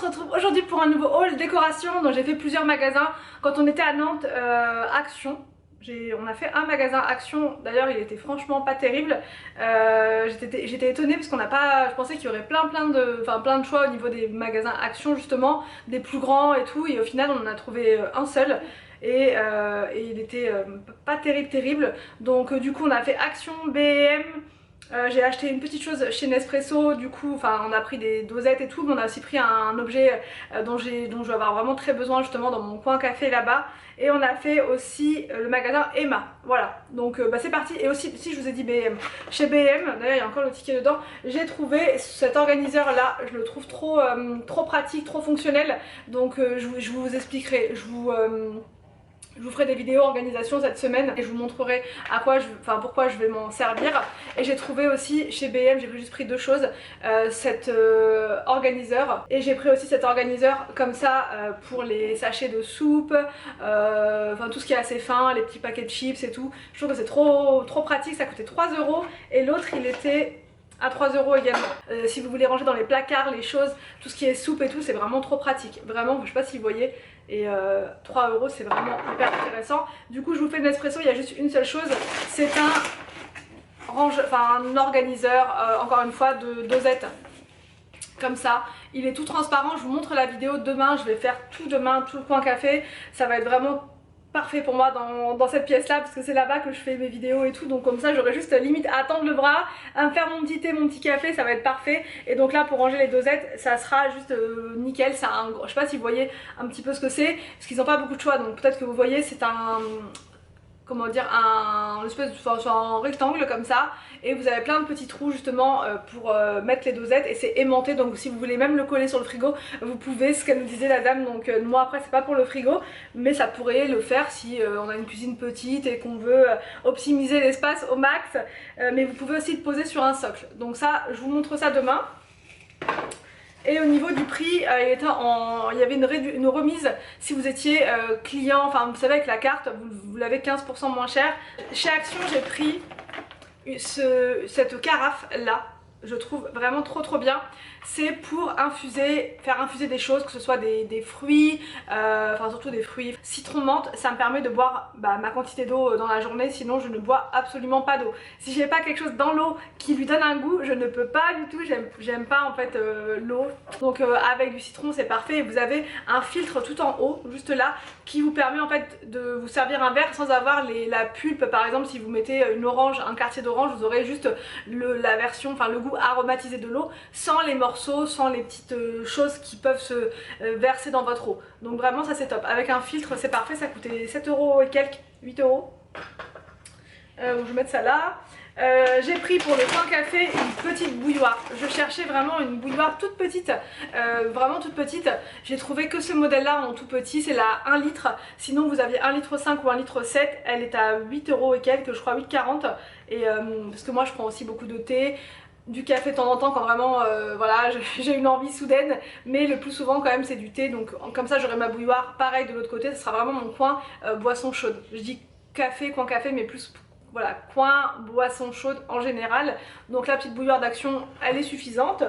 se retrouve aujourd'hui pour un nouveau haul décoration. Donc j'ai fait plusieurs magasins. Quand on était à Nantes, Action, on a fait un magasin Action, d'ailleurs il était franchement pas terrible. J'étais étonnée parce qu'on n'a pas, je pensais qu'il y aurait plein de choix au niveau des magasins Action justement, des plus grands et tout, et au final on en a trouvé un seul. Et il était pas terrible. Donc du coup on a fait Action, B&M. J'ai acheté une petite chose chez Nespresso, du coup, enfin on a pris des dosettes et tout, mais on a aussi pris un objet dont je vais avoir vraiment très besoin justement dans mon coin café là-bas. Et on a fait aussi le magasin Emma, voilà, donc c'est parti. Et aussi, si je vous ai dit B&M, chez B&M, d'ailleurs il y a encore le ticket dedans, j'ai trouvé cet organiseur là, je le trouve trop pratique, trop fonctionnel, donc je vous expliquerai, je vous ferai des vidéos organisation cette semaine et je vous montrerai pourquoi je vais m'en servir. Et j'ai trouvé aussi chez B&M, j'ai juste pris deux choses, cet organiseur, et j'ai pris aussi cet organiseur comme ça pour les sachets de soupe, tout ce qui est assez fin, les petits paquets de chips et tout. Je trouve que c'est trop pratique, ça coûtait 3 €, et l'autre il était à 3 € également. Si vous voulez ranger dans les placards les choses, tout ce qui est soupe et tout, c'est vraiment trop pratique. Vraiment, je sais pas si vous voyez, et 3 € c'est vraiment hyper intéressant. Du coup je vous fais le Nespresso, il y a juste une seule chose, c'est un organiseur, encore une fois, de dosettes. Comme ça, il est tout transparent, je vous montre la vidéo demain, je vais faire tout demain, tout le coin café, ça va être vraiment parfait pour moi dans cette pièce là, parce que c'est là-bas que je fais mes vidéos et tout, donc comme ça j'aurai juste limite à attendre le bras, à me faire mon petit thé, mon petit café, ça va être parfait. Et donc là pour ranger les dosettes, ça sera juste nickel. C'est je sais pas si vous voyez un petit peu ce que c'est, parce qu'ils n'ont pas beaucoup de choix, donc peut-être que vous voyez, c'est comment dire, un rectangle comme ça, et vous avez plein de petits trous justement pour mettre les dosettes, et c'est aimanté, donc si vous voulez même le coller sur le frigo vous pouvez, ce qu'elle nous disait la dame. Donc moi après c'est pas pour le frigo, mais ça pourrait le faire si on a une cuisine petite et qu'on veut optimiser l'espace au max, mais vous pouvez aussi le poser sur un socle. Donc ça, je vous montre ça demain. Et au niveau du prix, il y avait une remise si vous étiez client, enfin vous savez avec la carte, vous l'avez 15% moins cher. Chez Action j'ai pris cette carafe là, je trouve vraiment trop bien. C'est pour faire infuser des choses, que ce soit des fruits, surtout des fruits. Citron menthe, ça me permet de boire ma quantité d'eau dans la journée, sinon je ne bois absolument pas d'eau. Si j'ai pas quelque chose dans l'eau qui lui donne un goût, je ne peux pas du tout, j'aime pas en fait l'eau. Donc avec du citron c'est parfait, et vous avez un filtre tout en haut, juste là, qui vous permet en fait de vous servir un verre sans avoir la pulpe. Par exemple si vous mettez une orange, un quartier d'orange, vous aurez juste la version, le goût aromatisé de l'eau, sans les morceaux, sans les petites choses qui peuvent se verser dans votre eau. Donc vraiment ça c'est top, avec un filtre c'est parfait. Ça coûtait 7 € et quelques, 8 €. Je vais mettre ça là. J'ai pris pour le coin café une petite bouilloire. Je cherchais vraiment une bouilloire toute petite, vraiment toute petite. J'ai trouvé que ce modèle là en tout petit, c'est la 1 litre. Sinon vous aviez 1,5 litre ou 1,7 litre, elle est à 8 € et quelques, je crois 8,40 €. Et parce que moi je prends aussi beaucoup de thé, du café de temps en temps quand vraiment voilà, j'ai une envie soudaine, mais le plus souvent quand même c'est du thé. Donc comme ça j'aurai ma bouilloire, pareil de l'autre côté, ce sera vraiment mon coin boisson chaude. Je dis café, coin café, mais plus voilà, coin boisson chaude en général. Donc la petite bouilloire d'Action elle est suffisante.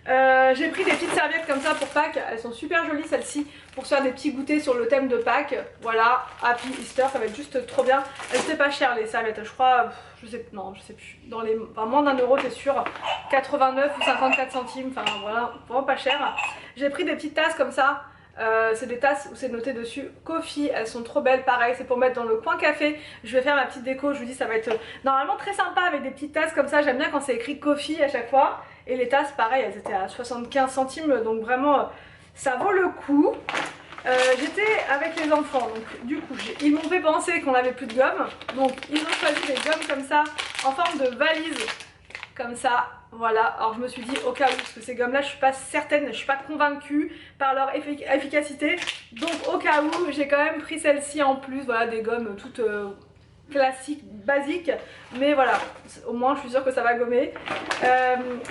J'ai pris des petites serviettes comme ça pour Pâques, elles sont super jolies celles-ci, pour se faire des petits goûters sur le thème de Pâques. Voilà, Happy Easter, ça va être juste trop bien. Elles étaient pas chères les serviettes, je crois, je sais plus, dans les moins d'1 € c'est sûr, 89 ou 54 centimes, enfin voilà, vraiment pas cher. J'ai pris des petites tasses comme ça. C'est des tasses où c'est noté dessus Coffee, elles sont trop belles, pareil c'est pour mettre dans le coin café. Je vais faire ma petite déco, je vous dis ça va être normalement très sympa avec des petites tasses comme ça. J'aime bien quand c'est écrit Coffee à chaque fois. Et les tasses pareil, elles étaient à 75 centimes, donc vraiment ça vaut le coup. J'étais avec les enfants, donc du coup ils m'ont fait penser qu'on avait plus de gomme, donc ils ont choisi des gommes comme ça en forme de valise, comme ça. Voilà, alors je me suis dit au cas où, parce que ces gommes là je suis pas certaine, je suis pas convaincue par leur efficacité, donc au cas où j'ai quand même pris celle-ci en plus. Voilà, des gommes toutes classiques, basiques, mais voilà, au moins je suis sûre que ça va gommer.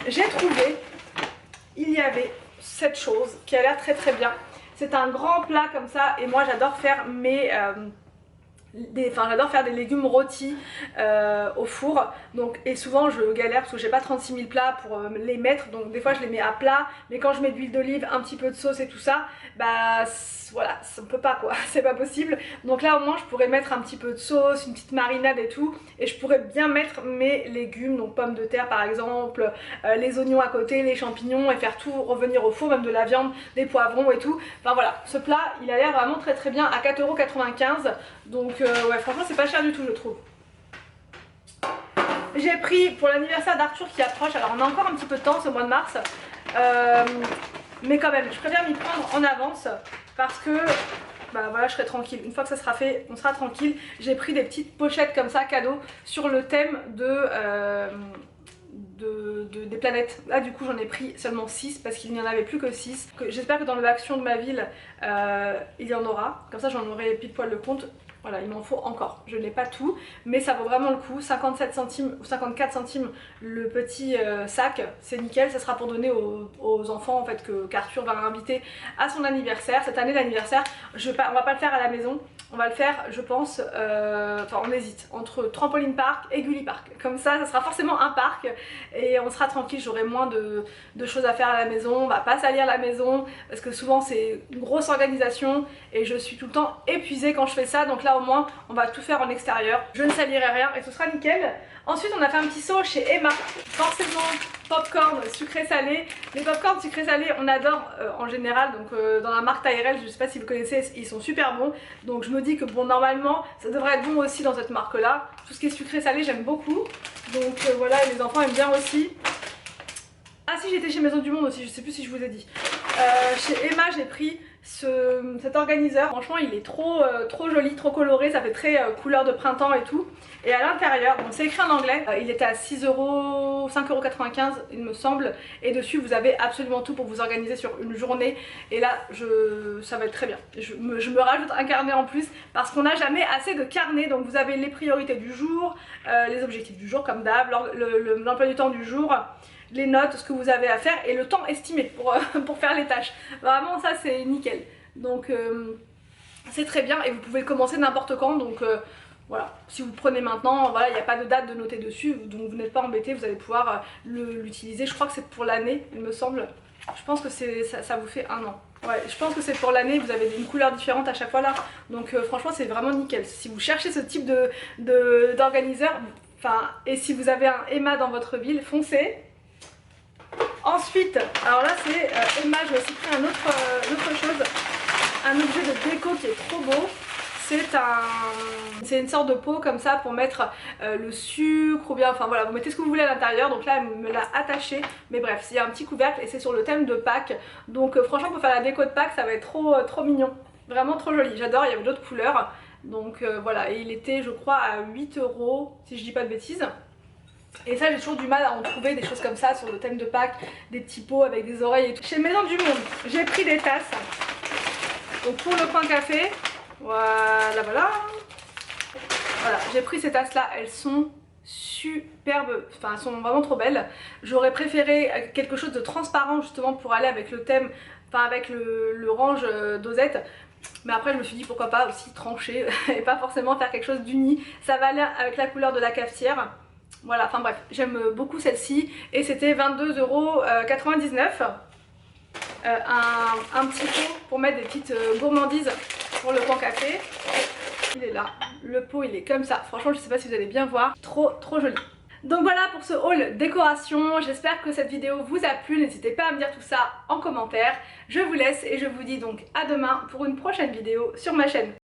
J'ai trouvé, il y avait cette chose qui a l'air très bien. C'est un grand plat comme ça, et moi j'adore faire j'adore faire des légumes rôtis au four, donc, et souvent je galère parce que j'ai pas 36 000 plats pour les mettre, donc des fois je les mets à plat, mais quand je mets de l'huile d'olive, un petit peu de sauce et tout ça, bah voilà, on peut pas quoi, c'est pas possible. Donc là au moins je pourrais mettre un petit peu de sauce, une petite marinade et tout, et je pourrais bien mettre mes légumes, donc pommes de terre par exemple, les oignons à côté, les champignons, et faire tout revenir au four, même de la viande, des poivrons et tout. Enfin voilà, ce plat il a l'air vraiment très très bien à 4,95 €, donc ouais franchement c'est pas cher du tout je trouve. J'ai pris pour l'anniversaire d'Arthur qui approche, alors on a encore un petit peu de temps, ce mois de mars, mais quand même je préfère m'y prendre en avance parce que bah voilà, je serai tranquille. Une fois que ça sera fait, on sera tranquille. J'ai pris des petites pochettes comme ça, cadeaux, sur le thème des planètes. Là du coup j'en ai pris seulement 6 parce qu'il n'y en avait plus que 6. J'espère que dans l'action de ma ville il y en aura, comme ça j'en aurai pile poil le compte. Voilà, il m'en faut encore, je n'ai pas tout, mais ça vaut vraiment le coup. 57 centimes ou 54 centimes le petit sac, c'est nickel. Ça sera pour donner aux enfants en fait qu'Arthur va inviter à son anniversaire. Cette année l'anniversaire, on va pas le faire à la maison, on va le faire je pense, enfin on hésite, entre Trampoline Park et Gulli Park. Comme ça sera forcément un parc et on sera tranquille, j'aurai moins de choses à faire à la maison, on va pas salir la maison, parce que souvent c'est une grosse organisation et je suis tout le temps épuisée quand je fais ça, donc là au moins on va tout faire en extérieur, je ne salirai rien et ce sera nickel. Ensuite on a fait un petit saut chez Emma, forcément popcorn sucré salé. Les popcorn sucré salé on adore en général, donc dans la marque Tyrell, je sais pas si vous connaissez, ils sont super bons, donc je me dis que bon normalement ça devrait être bon aussi dans cette marque là. Tout ce qui est sucré salé j'aime beaucoup, donc voilà, et les enfants aiment bien aussi. Ah si, j'étais chez Maison du Monde aussi, je sais plus si je vous ai dit. Chez Emma j'ai pris cet organiseur, franchement il est trop joli, trop coloré, ça fait très couleur de printemps et tout. Et à l'intérieur, bon c'est écrit en anglais, il était à 5,95 € il me semble, et dessus vous avez absolument tout pour vous organiser sur une journée. Et là ça va être très bien, je me rajoute un carnet en plus parce qu'on n'a jamais assez de carnets. Donc vous avez les priorités du jour, les objectifs du jour comme d'hab, l'emploi du temps du jour, les notes, ce que vous avez à faire et le temps estimé pour faire les tâches. Vraiment ça c'est nickel, donc c'est très bien et vous pouvez le commencer n'importe quand, donc voilà, si vous le prenez maintenant, voilà, il n'y a pas de date de noter dessus, donc vous n'êtes pas embêté, vous allez pouvoir l'utiliser. Je crois que c'est pour l'année il me semble, je pense que ça vous fait 1 an. Ouais, je pense que c'est pour l'année, vous avez une couleur différente à chaque fois là, donc franchement c'est vraiment nickel. Si vous cherchez ce type d'organiseur, enfin, et si vous avez un Emma dans votre ville, foncez. Ensuite, alors là c'est Emma, j'ai aussi pris une autre chose, un objet de déco qui est trop beau. C'est une sorte de pot comme ça pour mettre le sucre, ou bien, enfin voilà, vous mettez ce que vous voulez à l'intérieur. Donc là elle me l'a attaché, mais bref, il y a un petit couvercle et c'est sur le thème de Pâques. Donc franchement pour faire la déco de Pâques ça va être trop mignon, vraiment trop joli, j'adore. Il y avait d'autres couleurs, donc voilà, et il était je crois à 8 € si je dis pas de bêtises. Et ça j'ai toujours du mal à en trouver des choses comme ça sur le thème de Pâques, des petits pots avec des oreilles et tout. Chez Maison du Monde j'ai pris des tasses, donc pour le coin café, voilà, j'ai pris ces tasses là, elles sont superbes, enfin elles sont vraiment trop belles. J'aurais préféré quelque chose de transparent justement pour aller avec le thème, enfin avec l'orange dosette. Mais après je me suis dit pourquoi pas aussi trancher et pas forcément faire quelque chose d'uni, ça va aller avec la couleur de la cafetière. Voilà, enfin bref, j'aime beaucoup celle-ci et c'était 22,99 €. Un petit pot pour mettre des petites gourmandises pour le coin café. Il est là, le pot il est comme ça, franchement je sais pas si vous allez bien voir, trop joli. Donc voilà pour ce haul décoration, j'espère que cette vidéo vous a plu, n'hésitez pas à me dire tout ça en commentaire. Je vous laisse et je vous dis donc à demain pour une prochaine vidéo sur ma chaîne.